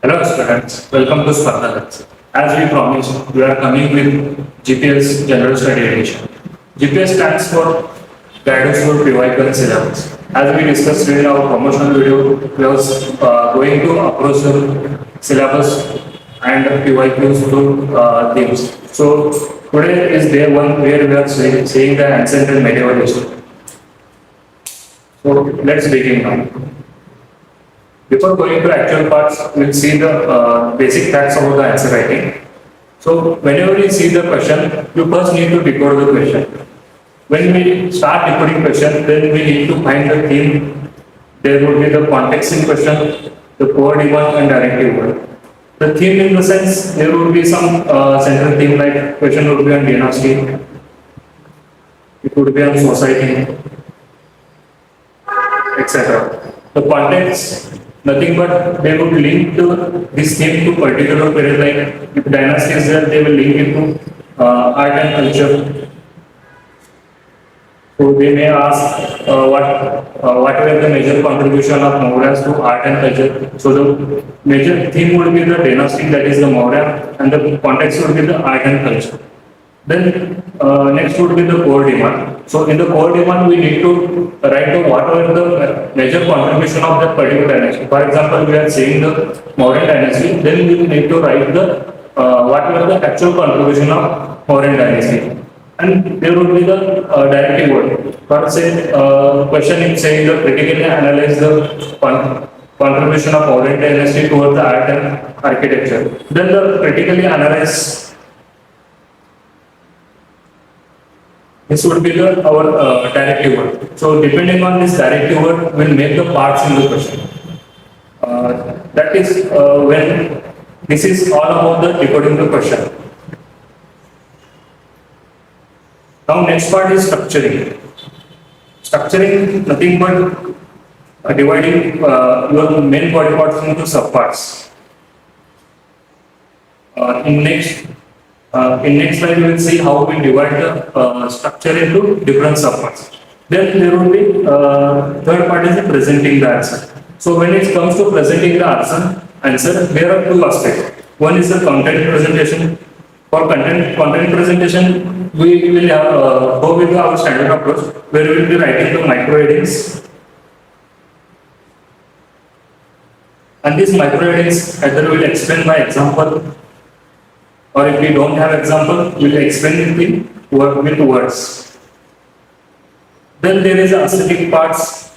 Hello students, welcome to Sparta. As we promised, we are coming with GPS General Study Edition. GPS stands for Guidance for PYQ and Syllabus. As we discussed in our promotional video, we are going to approach the syllabus and PYQs through themes. So today is day one where we are seeing the ancient and medieval history. So let's begin now. Before going to actual parts, we'll see the basic facts about the answer writing. So whenever you see the question, you first need to decode the question. When we start decoding question, then we need to find the theme. There would be the context in question, the core demand and directive word. The theme in the sense, there would be some central theme like question would be on dynasty, it would be on society, etc. The context, nothing but they would link to this theme to particular period, like if dynasty is there, they will link it to art and culture. So they may ask what were the major contribution of Mauryas to art and culture. So the major theme would be the dynasty, that is the Maurya, and the context would be the art and culture. Then next would be the core demand. So in the core demand, we need to write the whatever the major contribution of that particular dynasty. For example, we are saying the Mauryan dynasty, then we need to write the whatever the actual contribution of Mauryan dynasty. And there would be the directive word. For say question is saying the critically analyze the contribution of Mauryan dynasty towards the art and architecture. Then the critically analyze. This would be our directive word. So depending on this directive word, we'll make the parts in the question. That is when this is all about the decoding the question. Now next part is structuring. Structuring nothing but dividing your main body parts into subparts. In next slide, we will see how we divide the structure into different subparts. Then there will be third part is presenting the answer. So when it comes to presenting the answer, there are two aspects. One is the content presentation. For content presentation, we will go with our standard approach where we will be writing the micro headings. And these micro headings either we will explain by example, or if we don't have example, we will explain it with words. Then there is aesthetic parts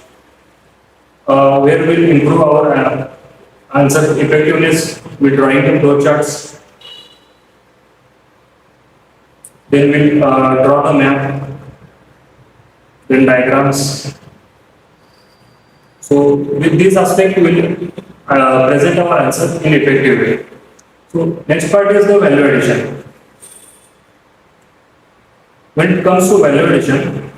where we will improve our answer effectiveness with drawing the flow charts. Then we will draw the map, then diagrams. So with this aspect, we will present our answer in effective way. So next part is the value addition. When it comes to value addition,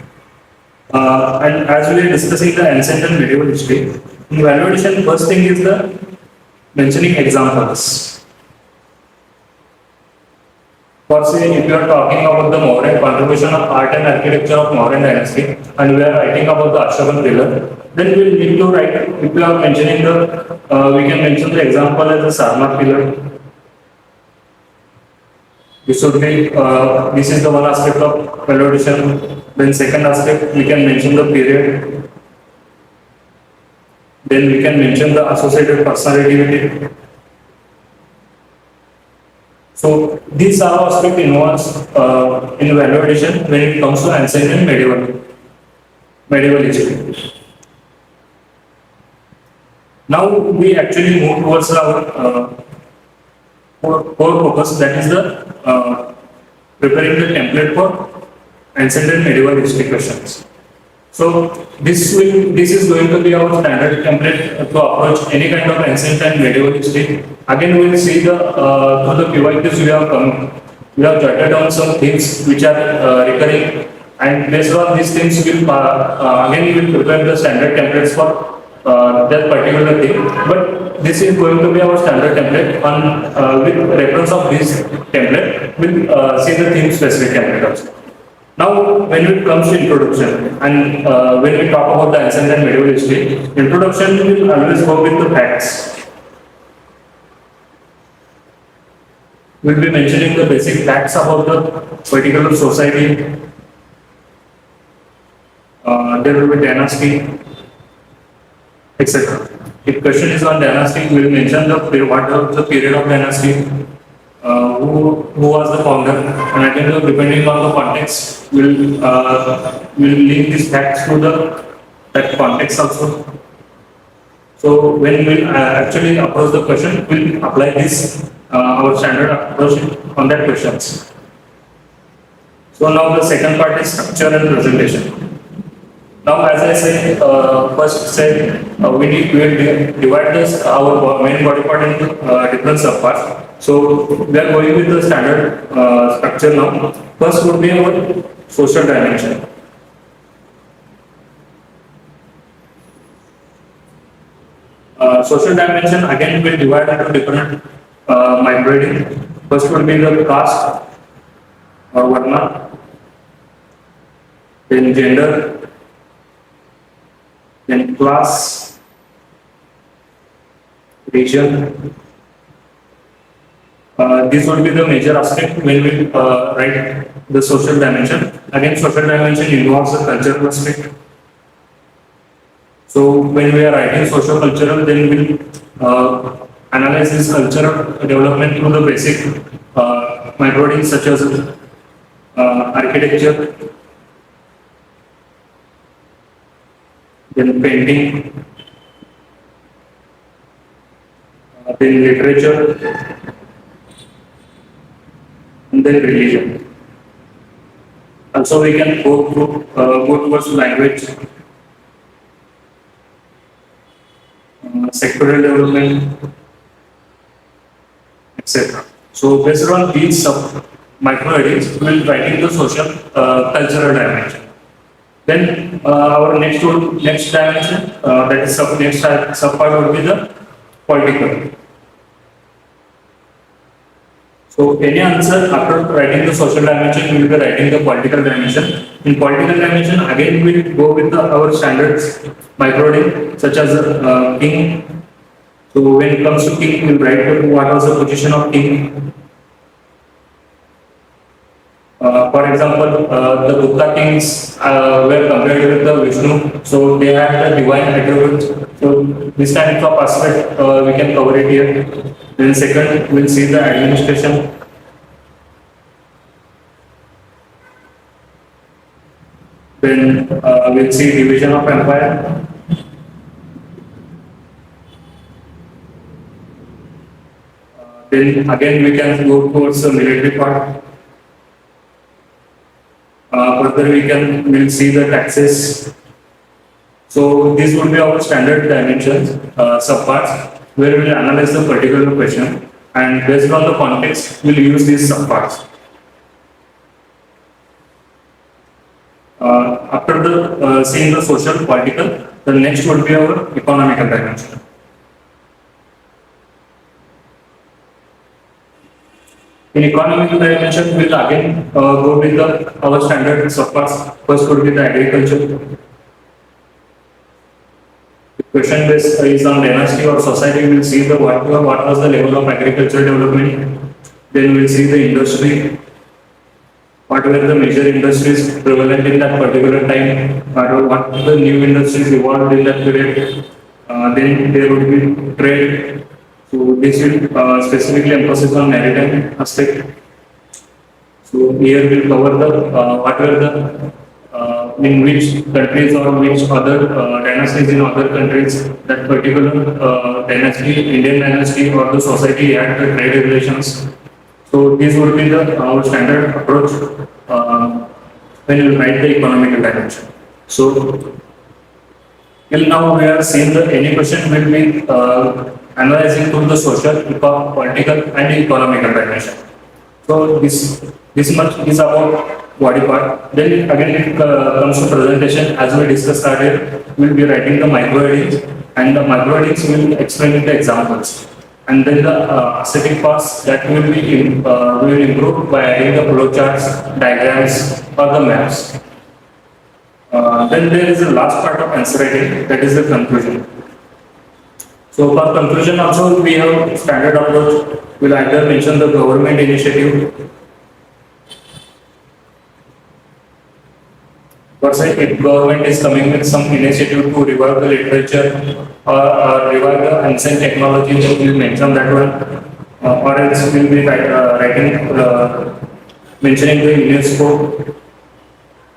and as we are discussing the ancient and medieval history, in value addition, first thing is the mentioning examples. For say, if you are talking about the Mauryan contribution of art and architecture of Mauryan dynasty, and we are writing about the Ashokan pillar, then we will need to write. If we are mentioning we can mention the example as the Sarnath pillar. This should be, this is the one aspect of value addition. Then second aspect, we can mention the period. Then we can mention the associated personality. So these are aspects involved in value addition when it comes to ancient and medieval history. Now we actually move towards our core focus, that is the preparing the template for ancient and medieval history questions. So this is going to be our standard template to approach any kind of ancient and medieval history. Again, we will see the through the PYQs we have jotted down some themes which are recurring, and based on these themes, we will again we will prepare the standard templates for that particular thing. But this is going to be our standard template. On with reference of this template, we'll see the theme specific template also. Now, when it comes to introduction, and when we talk about the ancient and medieval history, introduction will always go with the facts. We'll be mentioning the basic facts about the particular society. There will be dynasty, etc. If question is on dynasty, we will mention what was the period of dynasty, who was the founder, and again depending on the context, will link these facts to that context also. So when we actually approach the question, we'll apply this our standard approach on that questions. So now the second part is structure and presentation. Now, as I said, first said we will divide this our main body part into different subparts. So we are going with the standard structure now. First would be our social dimension. Social dimension again will divide into different microheading. First would be the caste or varna, then gender, then class, region. This would be the major aspect when we write the social dimension. Again, social dimension involves the cultural aspect. So when we are writing socio-cultural, then we'll analyze this cultural development through the basic microheadings such as architecture, then painting, then literature, and then religion. Also, we can go towards language, sectoral development, etc. So, based on these microheadings, we will writing the social cultural dimension. Then our next dimension, that is next subpart would be the political. So any answer after writing the social dimension, we will be writing the political dimension. In political dimension, again we will go with our standards microheading such as king. So when it comes to king, we will write what was the position of king. For example, the Gupta kings were compared with the Vishnu, so they had the divine attributes. So this kind of aspect we can cover it here. Then second, we'll see the administration. Then we'll see division of empire. Then again we can go towards the military part. Further we'll see the taxes. So these would be our standard dimensions, subparts, where we'll analyze the particular question, and based on the context, we'll use these subparts. After the seeing the social political, the next would be our economical dimension. In economical dimension, we'll again go with our standard subparts. First would be the agriculture. The question based is on dynasty or society. We'll see the what was the level of agricultural development. Then we'll see the industry. What were the major industries prevalent in that particular time? What the new industries evolved in that period? Then there would be trade. So this will specifically emphasis on maritime aspect. So here we'll cover the what were the in which countries or which other dynasties in other countries that particular dynasty, Indian dynasty or the society had the trade relations. So this would be our standard approach when you write the economical dimension. So till now we have seen that any question will be analyzing to the social, political and economical dimension. So this much is about body part. Then again it comes to presentation. As we discussed earlier, we will be writing the microheadings, and the microheadings will explain the examples. And then the aesthetic parts that will improve by adding the flowcharts, diagrams or the maps. Then there is the last part of answer writing, that is the conclusion. So for conclusion also we have standard approach. We'll either mention the government initiative. But say if government is coming with some initiative to revive the literature or revive the ancient technology, so we'll mention that one. Or else we'll be writing mentioning the UNESCO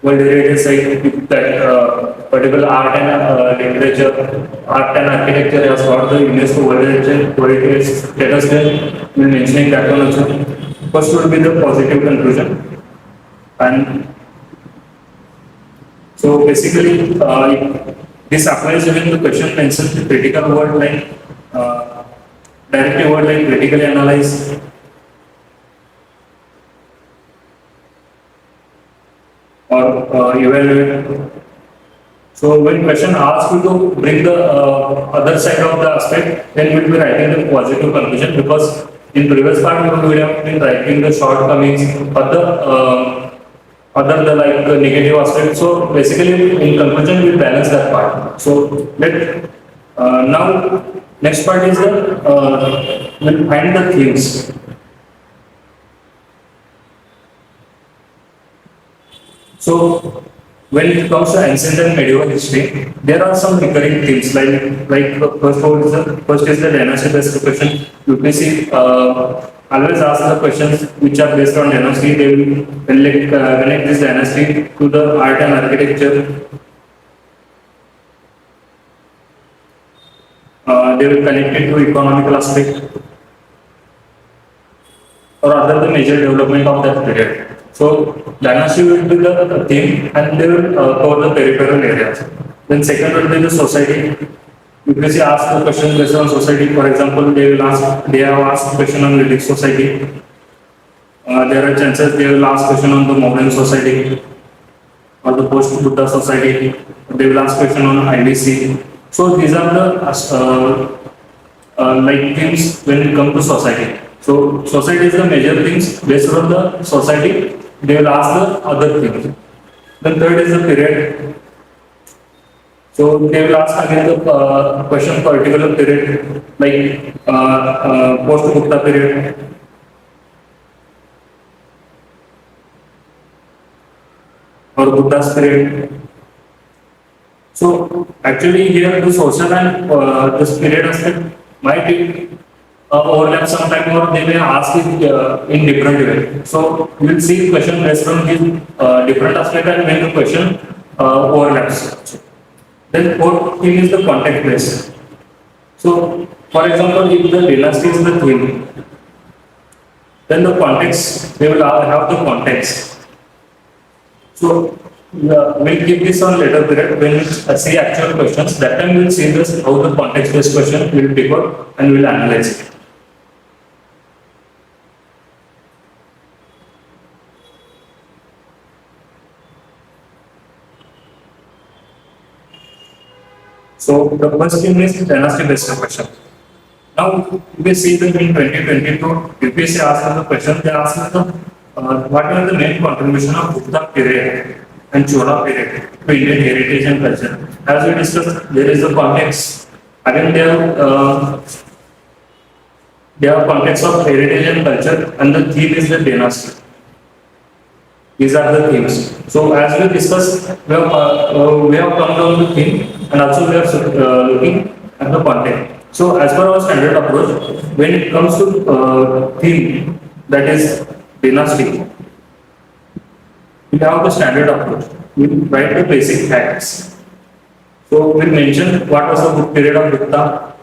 World Heritage Site if that particular art and literature, art and architecture has got the UNESCO World Heritage status, then we'll mentioning that one also. First would be the positive conclusion, and so basically this applies when the question mentions the critical word like directive word like critically analyze. Or evaluate. So when question asks you to bring the other side of the aspect, then we'll be writing the positive conclusion, because in previous part we would have been writing the shortcomings or the other the like the negative aspect. So basically in conclusion we balance that part. So let now next part is the we'll find the themes. So when it comes to ancient and medieval history, there are some recurring themes like first is the dynasty based question. UPSC always ask the questions which are based on dynasty. They will connect this dynasty to the art and architecture. They will connect it to economical aspect or other the major development of that period. So dynasty will be the theme and they will cover the peripheral areas. Then second will be the society. UPSC asks the question based on society. For example, they have asked question on Vedic society. There are chances they will ask question on the modern society or the post-Buddha society. They will ask question on IBC. So these are the like themes when it comes to society. So society is the major things. Based on the society, they will ask the other things. Then third is the period. So they will ask again the question particular period, like post-Gupta period. Or Buddha's period. So actually here the social and this period aspect might be overlap sometime, or they may ask it in different way. So we will see question based on this different aspect and when the question overlaps. Then fourth thing is the context based. So for example, if the dynasty is the theme, then the context, they will have the context. So we'll keep this on later period when we see actual questions. That time we'll see this how the context based question will pick up and we'll analyze it. So the first thing is dynasty based question. Now we see that in 2022, UPSC asked the question. They asked the what are the main contribution of Gupta period and Chola period to Indian heritage and culture. As we discussed, there is the context. Again, they have context of heritage and culture, and the theme is the dynasty. These are the themes. So as we discussed, we have come down to theme, and also we are looking at the content. So as per our standard approach, when it comes to theme, that is dynasty, we have the standard approach. We write the basic facts. So we mention what was the period of Gupta,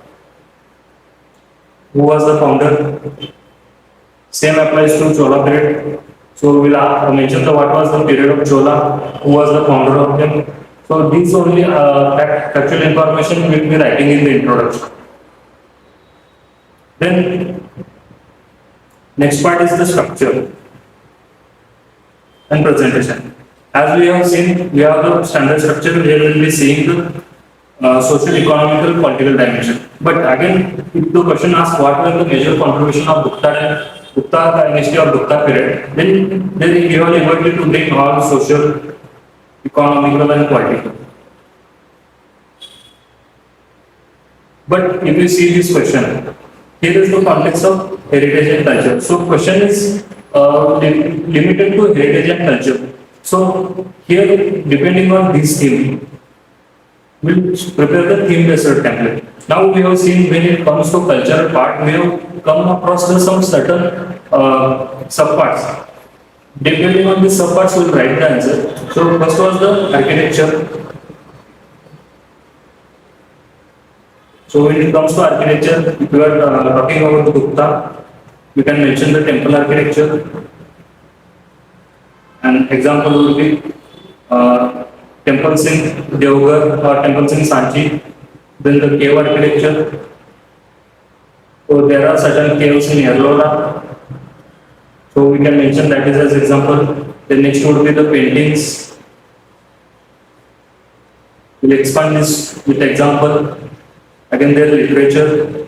who was the founder. Same applies to Chola period. So we'll mention what was the period of Chola, who was the founder of them. So these only factual information we'll be writing in the introduction. Then next part is the structure and presentation. As we have seen, we have the standard structure. We will be seeing the social, economical, political dimension. But again, if the question asks what were the major contribution of Gupta dynasty or Gupta period, then we are invited to bring all social, economical, and political. But if you see this question, here is the context of heritage and culture. So question is limited to heritage and culture. So here, depending on this theme, we'll prepare the theme-based template. Now we have seen when it comes to cultural part, we have come across some certain subparts. Depending on the subparts, we'll write the answer. So first was the architecture. So when it comes to architecture, if you are talking about the Gupta, you can mention the temple architecture. An example would be Temple Singh Deoghar or Temple Singh Sanchi. Then the cave architecture. So there are certain caves in Yerlola. So we can mention that is as example. The next would be the paintings. We'll expand this with example. Again, there literature.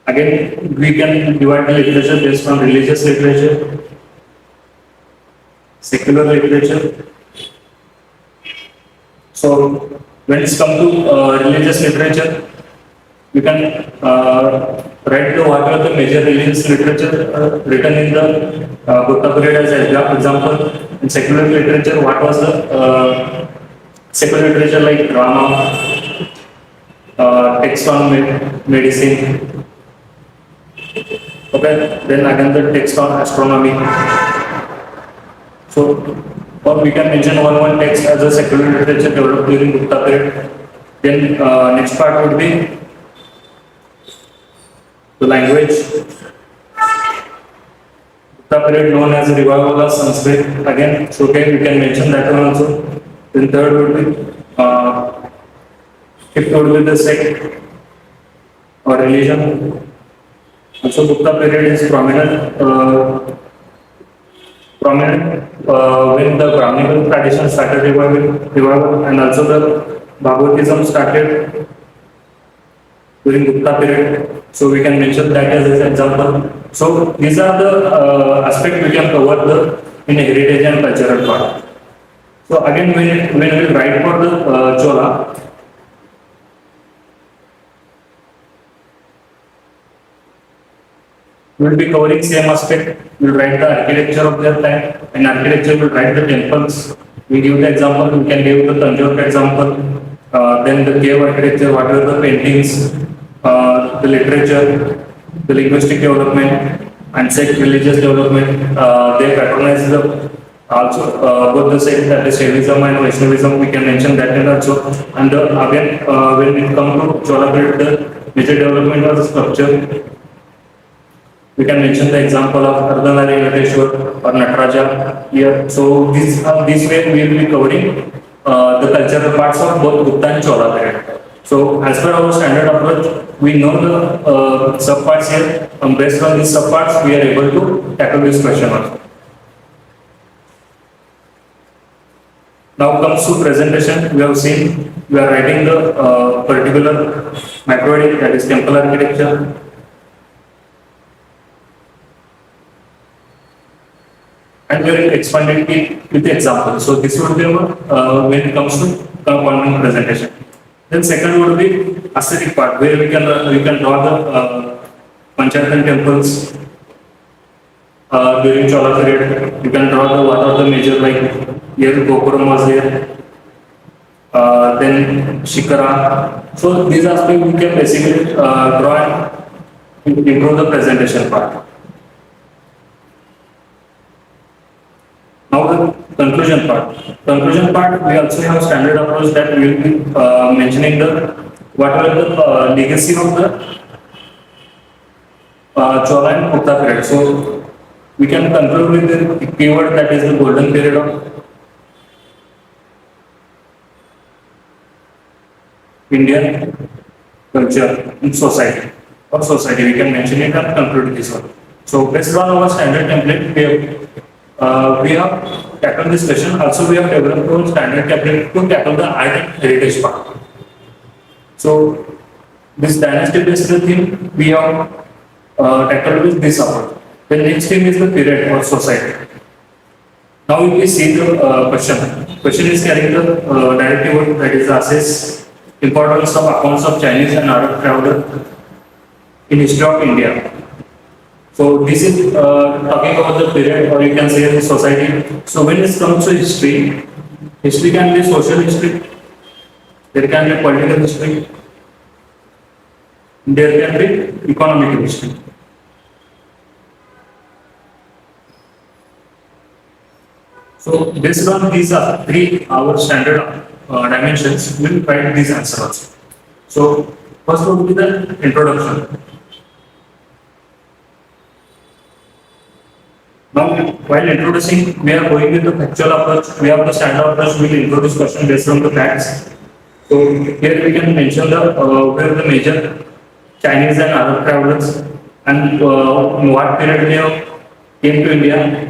Again, we can divide the literature based on religious literature, secular literature. So when it's come to religious literature, we can write the what are the major religious literature written in the Gupta period as example. In secular literature, what was the secular literature like drama, text on medicine. Okay, then again the text on astronomy. So, or we can mention one text as a secular literature developed during Gupta period. Then next part would be the language. Gupta period known as revival of Sanskrit. Again, so okay, we can mention that one also. Then third would be fifth would be the sect or religion. Also, Gupta period is prominent when the Brahminical tradition started revival, and also the Bhagavatism started during Gupta period. So we can mention that as an example. So these are the aspects we can cover in heritage and cultural part. So again, when we write for the Chola, we will be covering same aspect. We will write the architecture of their time. In architecture, we will write the temples. We give the example. We can give the Tanjore example. Then the cave architecture. What are the paintings? The literature, the linguistic development, and sect religious development. They patronize the also both the sect, that is Shaivism and Vaishnavism. We can mention that and also. And again, when it comes to Chola period, the major development was sculpture. We can mention the example of Ardhanari Nateshwar or Nataraja here. So this way we will be covering the cultural parts of both Gupta and Chola period. So as per our standard approach, we know the subparts here. Based on these subparts, we are able to tackle this question also. Now comes to presentation. We have seen we are writing the particular macroetic, that is temple architecture. And we are expanding it with the example. So this would be our when it comes to one presentation. Then second would be aesthetic part, where we can draw the Panchayatan temples during Chola period. You can draw the what are the major, like here Gopuram was there. Then Shikara. So these aspects we can basically draw and improve the presentation part. Now the conclusion part. Conclusion part, we also have standard approach that we will be mentioning what are the legacy of the Chola and Gupta period. So we can conclude with the keyword, that is the golden period of Indian culture in society or society. We can mention it and conclude this one. So based on our standard template, we have tackled this question. Also, we have developed our standard template to tackle the art and heritage part. So this dynasty-based theme we have tackled with this approach. The next theme is the period or society. Now if we see the question. Question is carrying the directive word, that is assess, importance of accounts of Chinese and Arab traveler in history of India. So this is talking about the period, or you can say the society. So when it comes to history, history can be social history, there can be political history, there can be economic history. So based on these are three our standard dimensions, we will write these answers also. So first will be the introduction. Now, while introducing, we are going with the factual approach. We have the standard approach. We will introduce question based on the facts. So here we can mention the where the major Chinese and Arab travelers and in what period they have came to India.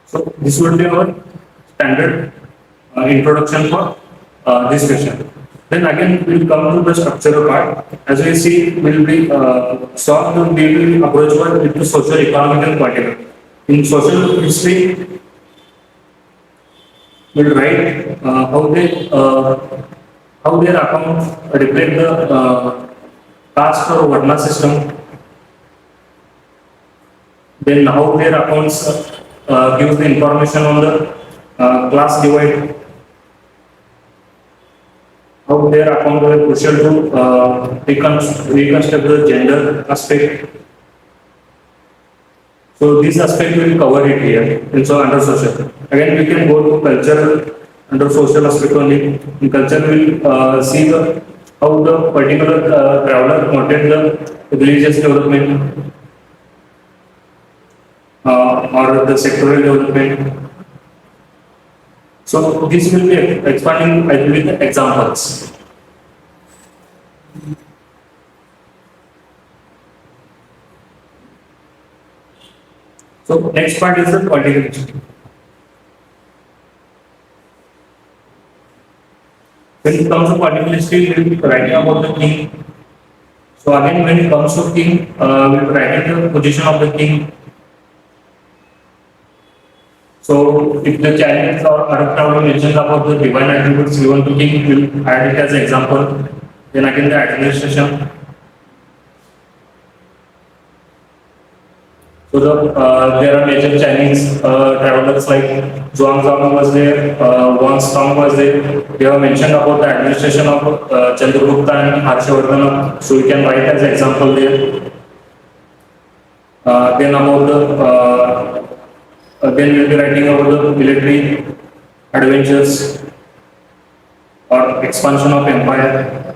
So this would be our standard introduction for this question. Then again we will come to the structural part. As we see, we will be we will approach with the social, economic and political. In social history, we will write how their accounts reflect the caste or Varna system. Then how their accounts gives the information on the class divide. How their account were crucial to reconstruct the gender aspect. So this aspect we will cover it here. And so under social. Again we can go to cultural under social aspect only. In culture we will see how the particular traveler promoted the religious development or the sectoral development. So this will be expanding with the examples. So next part is the political history. When it comes to political history, we will be writing about the king. So again, when it comes to king, we will be writing the position of the king. So if the Chinese or Arab traveler mentions about the divine attributes given to king, we will add it as an example. Then again the administration. So there are major Chinese travelers like Zhuangzong was there, Wang Stong was there. They have mentioned about the administration of Chandragupta and Harshvardhana. So we can write as an example there. Then about the then we will be writing about the military adventures or expansion of empire.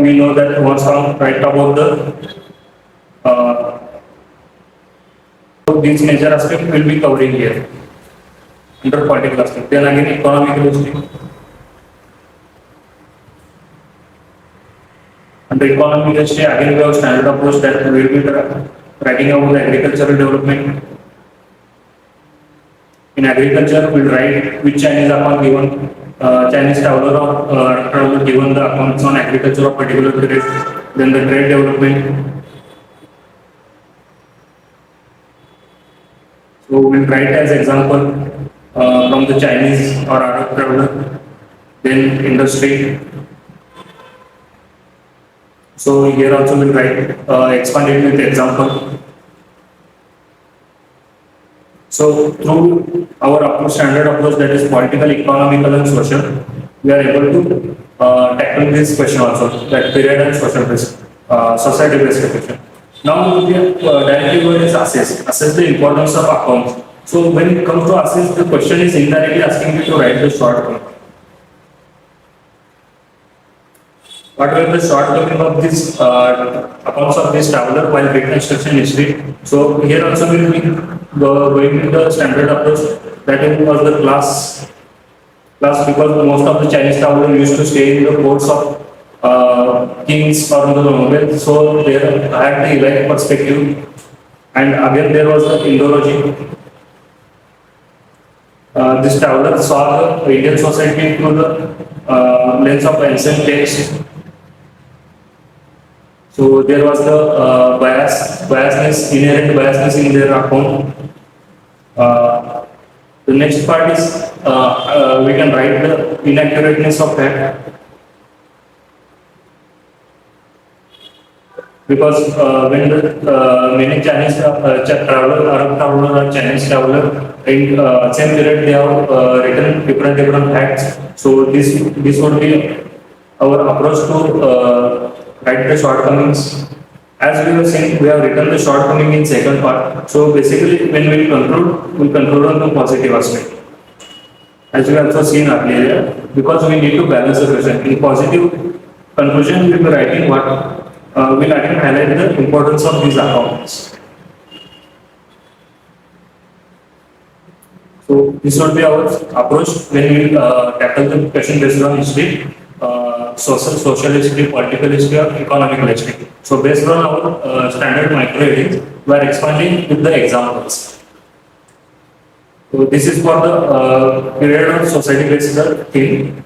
We know that one song write about so these major aspects will be covering here under political aspect. Then again economic history. Under economic history, again we have standard approach that we will be writing about the agricultural development. In agriculture, we will write which Chinese account given, Chinese traveler or traveler given the accounts on agriculture of particular period. Then the trade development. So we will write as example from the Chinese or Arab traveler. Then industry. So here also we will write expand it with example. So through our approach, standard approach, that is political, economical and social, we are able to tackle this question also, that period and social based, society based question. Now we are directly going to assess the importance of accounts. So when it comes to assess, the question is indirectly asking you to write the short form. What were the shortcomings of this accounts of this traveler while reconstruction history? So here also we will be going with the standard approach, that was the class because most of the Chinese travelers used to stay in the courts of kings or the nobles, so they had the elite perspective, and again there was the Indology. This traveler saw the Indian society through the lens of ancient texts. So there was the biasness, inherent biasness in their account. The next part is we can write the inaccurateness of that, because when the many Chinese traveler, Arab traveler or Chinese traveler in same period they have written different facts. So this would be our approach to write the shortcomings. As we have seen, we have written the shortcoming in second part. So basically, when we conclude on the positive aspect. As we have also seen earlier, because we need to balance the question. In positive conclusion, we will be writing what we'll again highlight the importance of these accounts. So this would be our approach when we tackle the question based on history, social history, political history, or economical history. So based on our standard micro headings, we are expanding with the examples. So this is for the period of society-based theme.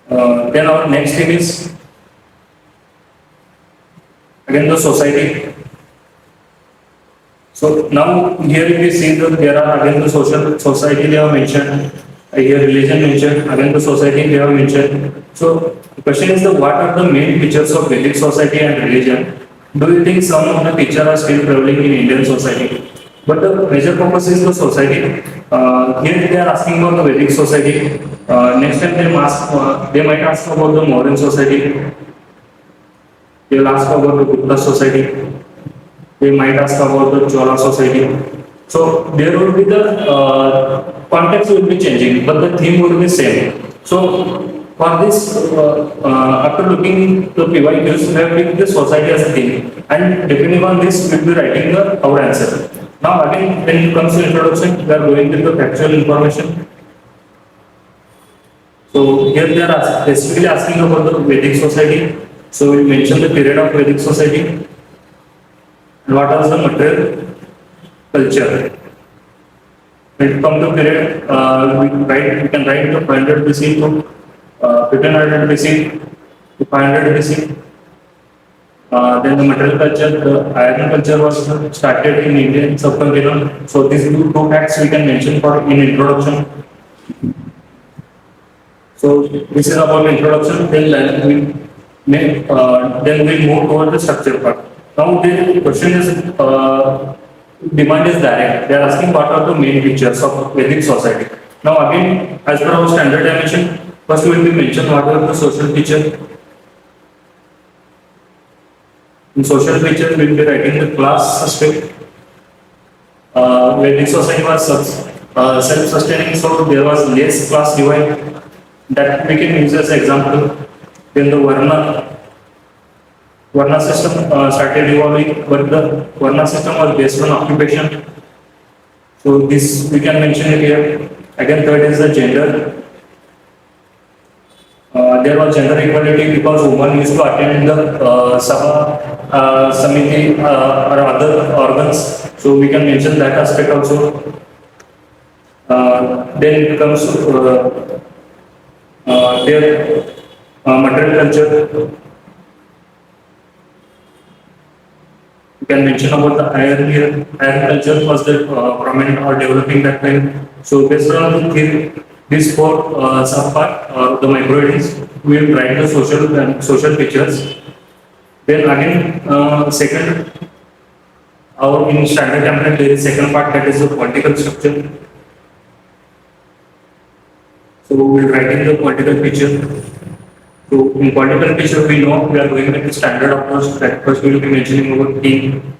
Then our next theme is again the society. So now here we see that there are again the society they have mentioned, here religion mentioned, again the society they have mentioned. So the question is what are the main features of Vedic society and religion? Do you think some of the features are still prevalent in Indian society? But the major focus is the society. Here they are asking about the Vedic society. Next time they might ask about the modern society. They will ask about the Gupta society. They might ask about the Chola society. So there will be the context will be changing, but the theme will be same. So for this, after looking the PYQs, we have picked the society as a theme, and depending on this, we will be writing our answer. Now again, when it comes to introduction, we are going into the factual information. So here they are specifically asking about the Vedic society. So we mention the period of Vedic society. And what was the material culture? When it comes to period, we can write the 500 BC to 1500 BC to 500 BC. Then the material culture, the iron culture was started in Indian subcontinent. So these two facts we can mention for in introduction. So this is about introduction. Then we move toward the structure part. Now the question is, demand is direct. They are asking what are the main features of Vedic society. Now again, as per our standard dimension, first we will be mention what are the social features. In social features, we will be writing the class aspect. Vedic society was self-sustaining, so there was less class divide. That we can use as example. Then the Varna system started evolving, but the Varna system was based on occupation. So this we can mention it here. Again, third is the gender. There was gender equality because women used to attend the Sabha, Samiti or other organs. So we can mention that aspect also. Then it comes to their material culture. You can mention about the iron here. Iron culture was the prominent or developing that time. So based on these four subpart or the microheadings, we will write the social features. Then again, second, our in standard template there is second part, that is the political structure. So we will write in the political feature. So in political picture, we know we are going with the standard approach. That first we will be mentioning about king.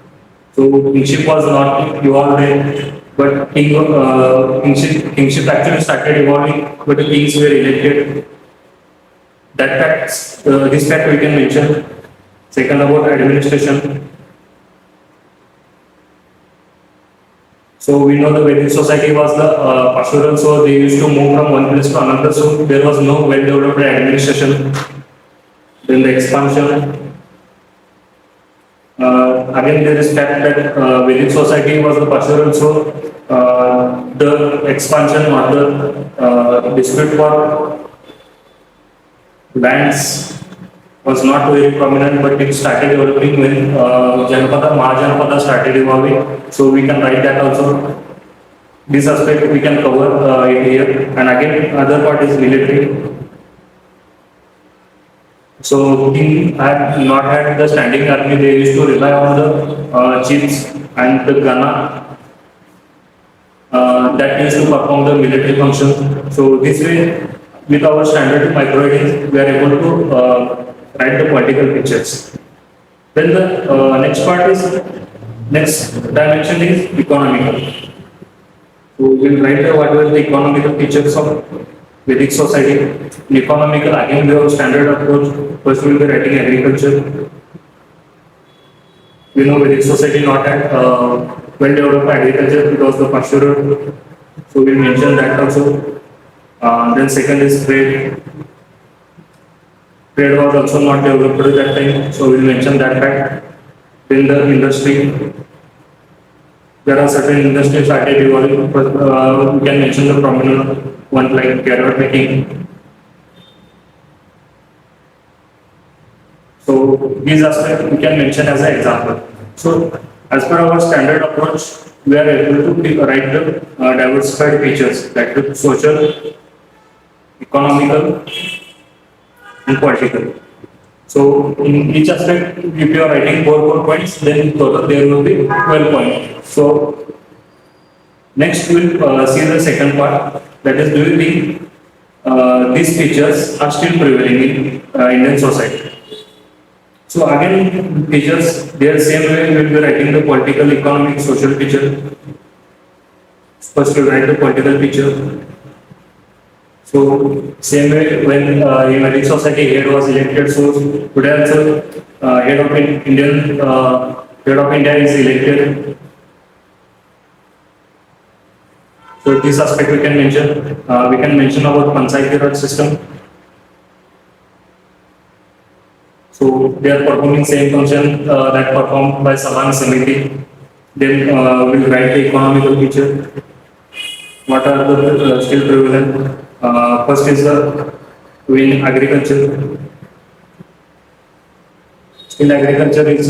So kingship was not evolved yet, but kingship actually started evolving, but the kings were elected. That fact, this fact we can mention. Second, about administration. So we know the Vedic society was the pastoral, so they used to move from one place to another. So there was no well-developed administration. Then the expansion. Again, there is fact that Vedic society was the pastoral, so the expansion or the dispute for lands was not very prominent, but it started developing when Janapada, Mahajanapada started evolving. So we can write that also. This aspect we can cover it here. And again, other part is military. So King had not had the standing army. They used to rely on the chiefs and the Ghana that used to perform the military function. So this way, with our standard microreadings, we are able to write the political pictures. Then the next part is, next dimension is economical. So we will write what were the economical features of Vedic society. In economical, again we have standard approach. First we will be writing agriculture. We know Vedic society not had well developed agriculture because the pastural. So we will mention that also. Then second is trade. Trade was also not developed at that time, so we will mention that fact. Then the industry. There are certain industries started evolving, but we can mention the prominent one like carrot making. So these aspects we can mention as an example. So as per our standard approach, we are able to write the diversified features like the social, economical, and political. So in each aspect, if you are writing 4 points, then total there will be 12 points. So next we will see the second part, that is, do you think these features are still prevailing in Indian society? So again, features, they are same way we will be writing the political, economic, social feature. First we will write the political feature. So same way when in Vedic society head was elected, so today also head of India is elected. So this aspect we can mention. We can mention about Panchayati Raj system. So they are performing same function that performed by Saman Samiti. Then we'll write the economical feature. What are the still prevalent? First is the in agriculture. In agriculture is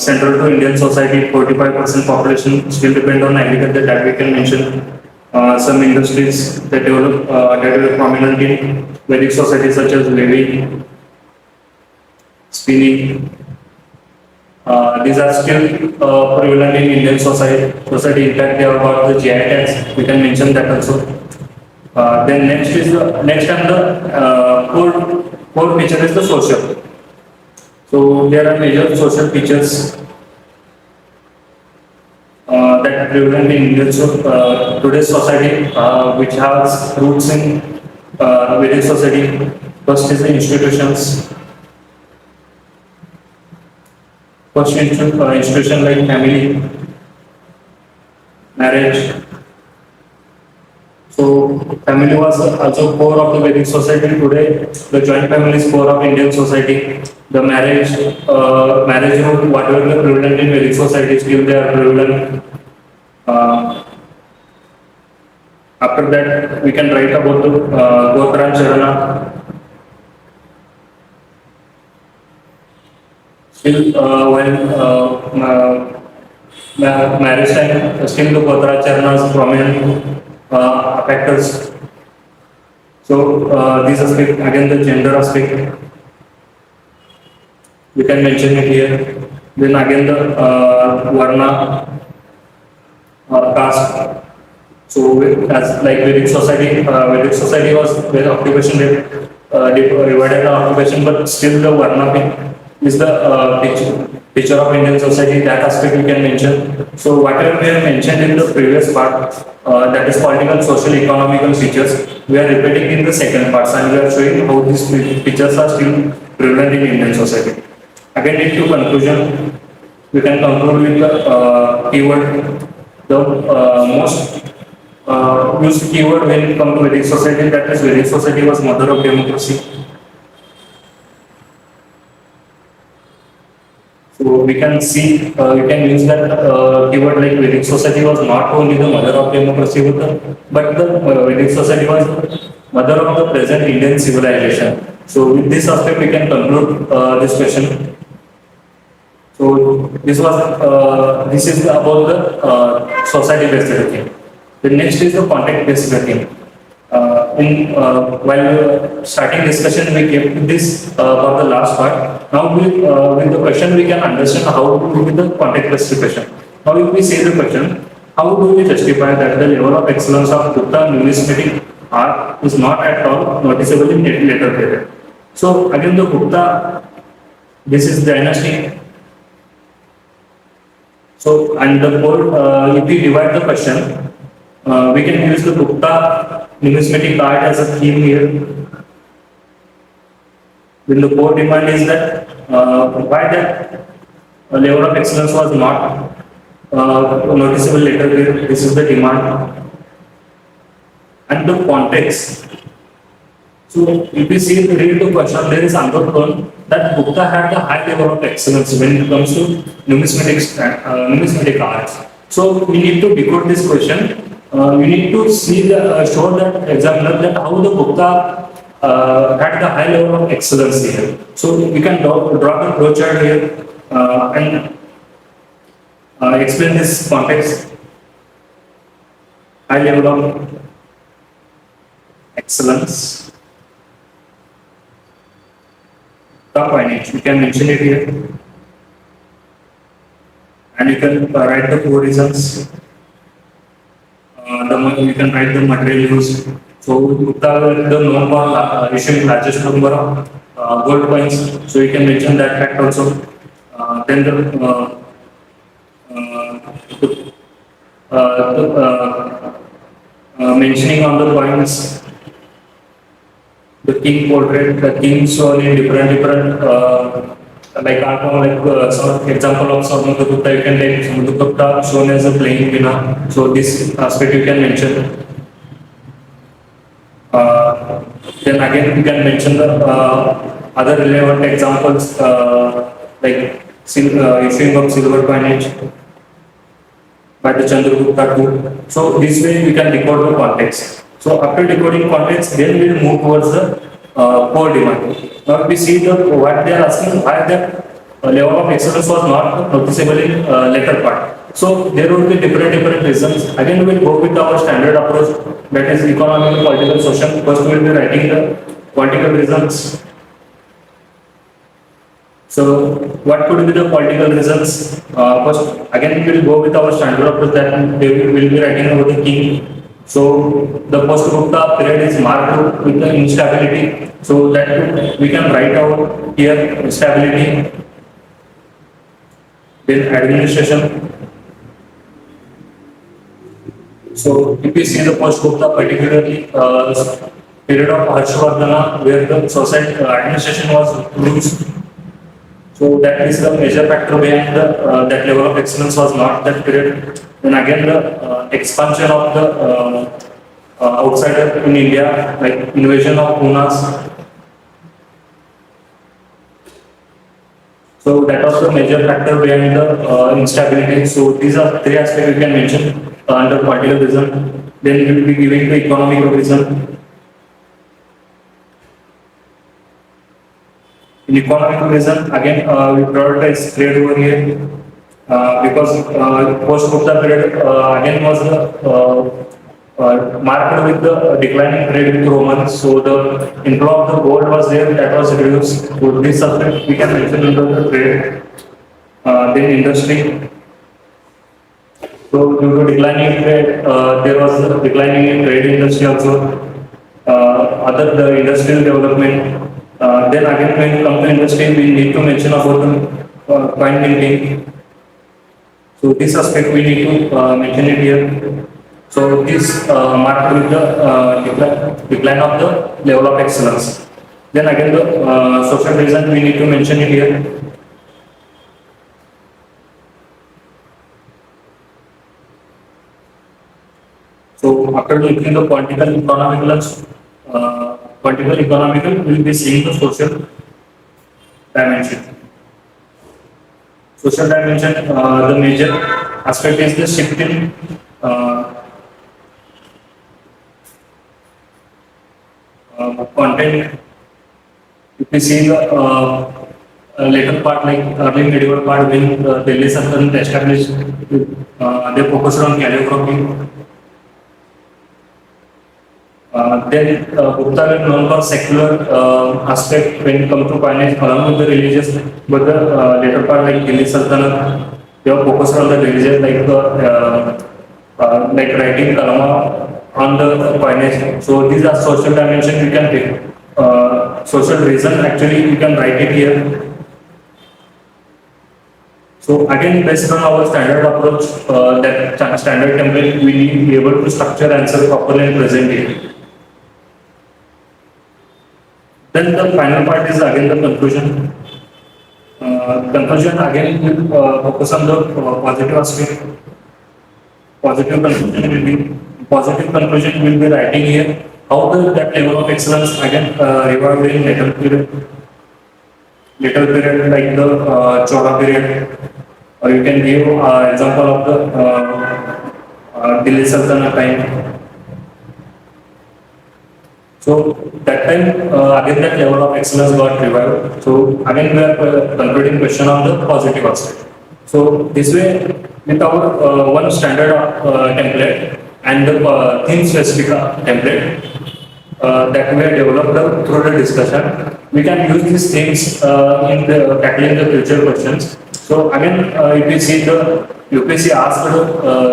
central to Indian society. 45% population still depend on agriculture. That we can mention. Some industries that develop that were prominent in Vedic society, such as weaving, spinning. These are still prevalent in Indian society. In fact, they have got the GI tags. We can mention that also. Then next is the next and the core feature is the social. So there are major social features that are prevalent in Indian today's society, which has roots in Vedic society. First is the institutions. First institution like family, marriage. So family was also core of the Vedic society. Today, the joint family is core of Indian society. The marriage rule, whatever the prevalent in Vedic society, still they are prevalent. After that, we can write about the Gotra and Charana. Still, when marriage time, still the Gotra Charana is prominent factors. So, this aspect, again the gender aspect, we can mention it here. Then again the Varna or caste. So, as like Vedic society was where occupation divided the occupation, but still the Varna is the picture of Indian society. That aspect we can mention. So, whatever we have mentioned in the previous part, that is political, social, economical features, we are repeating in the second part, and we are showing how these features are still prevalent in Indian society. Again, into conclusion, we can conclude with the keyword. The most used keyword when it comes to Vedic society, that is, Vedic society was mother of democracy. So we can see, we can use that keyword like Vedic society was not only the mother of democracy, but the Vedic society was mother of the present Indian civilization. So with this aspect, we can conclude this question. So this is about the society-based rating. The next is the context-based rating. While starting discussion, we came to this for the last part. Now, with the question, we can understand how to do with the context-based question. Now, if we say the question, how do we justify that the level of excellence of Gupta numismatic art is not at all noticeable in later period? So, again, the Gupta, this is dynasty. So, and the whole, if we divide the question, we can use the Gupta numismatic art as a theme here. When the core demand is that why that level of excellence was not noticeable later, this is the demand and the context. So if we see read the question, there is undertone that Gupta had a high level of excellence when it comes to numismatic arts. So we need to decode this question. We need to see the show that examiner that how the Gupta had the high level of excellence here. So we can draw the flowchart here and explain this context. High level of excellence. Coinage, we can mention it here, and you can write the four reasons. You can write the material used. So Gupta the known for issuing largest number of gold coins. So you can mention that fact also. Then mentioning on the coins. The king portrait, the king shown in different like some example of Samudra you can take Samudra shown as a playing Veena. So this aspect you can mention. Then again you can mention the other relevant examples like issuing of silver coinage by the Chandragupta too. So this way we can decode the context. So after decoding context, then we will move towards the core demand. Now we see what they are asking, why that level of excellence was not noticeable in later part. So there will be different reasons. Again, we will go with our standard approach, that is economic, political, social. First, we will be writing the political reasons. So what could be the political reasons? First, again, we will go with our standard approach that we will be writing about the king. So the post-Gupta period is marked with the instability. So that we can write out here instability. Then administration. So if you see the post-Gupta, particularly period of Ashwajith, where the society administration was loose. So that is the major factor behind that level of excellence was not that period. Then again the expansion of the outsider in India, like invasion of Punas. So that was the major factor behind the instability. So these are three aspects we can mention under political reason. Then we will be giving the economic reason. In economic reason, again we prioritize trade over here because post-Gupta period again was marked with the declining trade with Romans. So the inflow of the gold was there, that was reduced. So this aspect we can mention under the trade. Then industry. So due to declining trade, there was a declining in trade industry also. The industrial development. Then again, when we come to industry, we need to mention about the coin minting. So this aspect we need to mention it here. So this marked with the decline of the level of excellence. Then again, the social reason we need to mention it here. So after looking the political economical, we will be seeing the social dimension. Social dimension, the major aspect is the shift in content If we see the later part, like early medieval part, when Delhi Sultanate established, they focused on calligraphy. Then Gupta were known for secular aspect when it comes to finance along with the religious, but the later part like Delhi Sultanate, they were focused on the religious like writing kalama on the finance. So these are social dimension we can take. Social reason actually you can write it here. So again, based on our standard approach, that standard template, we need to be able to structure answer properly and present it. Then the final part is again the conclusion. Conclusion again will focus on the positive aspect. Positive conclusion will be writing here how that level of excellence again revived in later period like the Chola period, or you can give example of the Delhi Sultanate time. So that time again that level of excellence got revived. So again we are concluding question on the positive aspect. So this way with our one standard template and the theme specific template that we have developed through the discussion, we can use these themes in tackling the future questions. So again, if you see the UPSC asked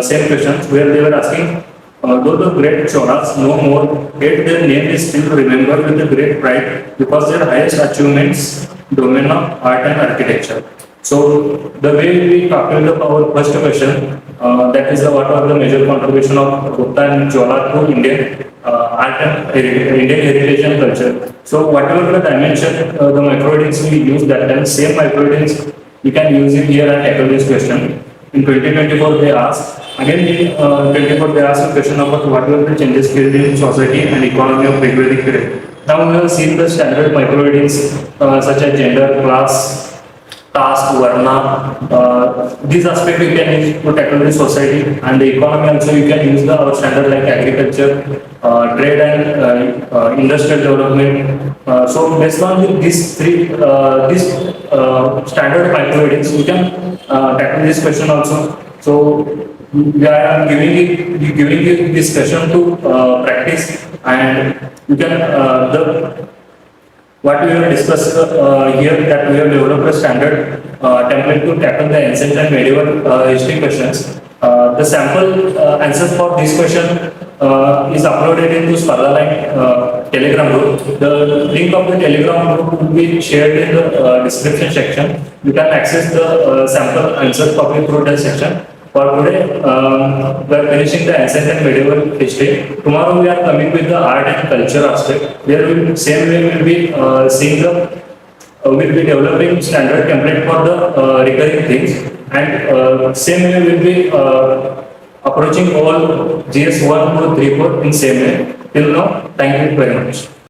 same questions where they were asking, though the great Cholas no more, yet their name is still remembered with a great pride because their highest achievements domain of art and architecture. So the way we calculate our first question, that is what are the major contribution of Gupta and Chola to Indian art and Indian heritage and culture. So whatever the dimension, the microreadings we use that time, same microreadings we can use it here and tackle this question. In 2024 they asked, again in 2024 they asked a question about what were the changes created in society and economy of Rigvedic period. Now we have seen the standard microreadings such as gender, class, caste, varna, these aspects you can use to tackle the society, and the economy also you can use our standard like agriculture, trade and industrial development. So based on these three, these standard microreadings, we can tackle this question also. So we are giving you this question to practice, and you can what we have discussed here, that we have developed a standard template to tackle the ancient and medieval history questions. The sample answers for this question is uploaded into Spardha Telegram group. The link of the Telegram group will be shared in the description section. You can access the sample answers copy through that section. For today, we are finishing the ancient and medieval history. Tomorrow we are coming with the art and culture aspect. There will same way we will be seeing the will be developing standard template for the recurring things, and same way we will be approaching all GS 1, 2, 3, 4 in same way. Till now, thank you very much.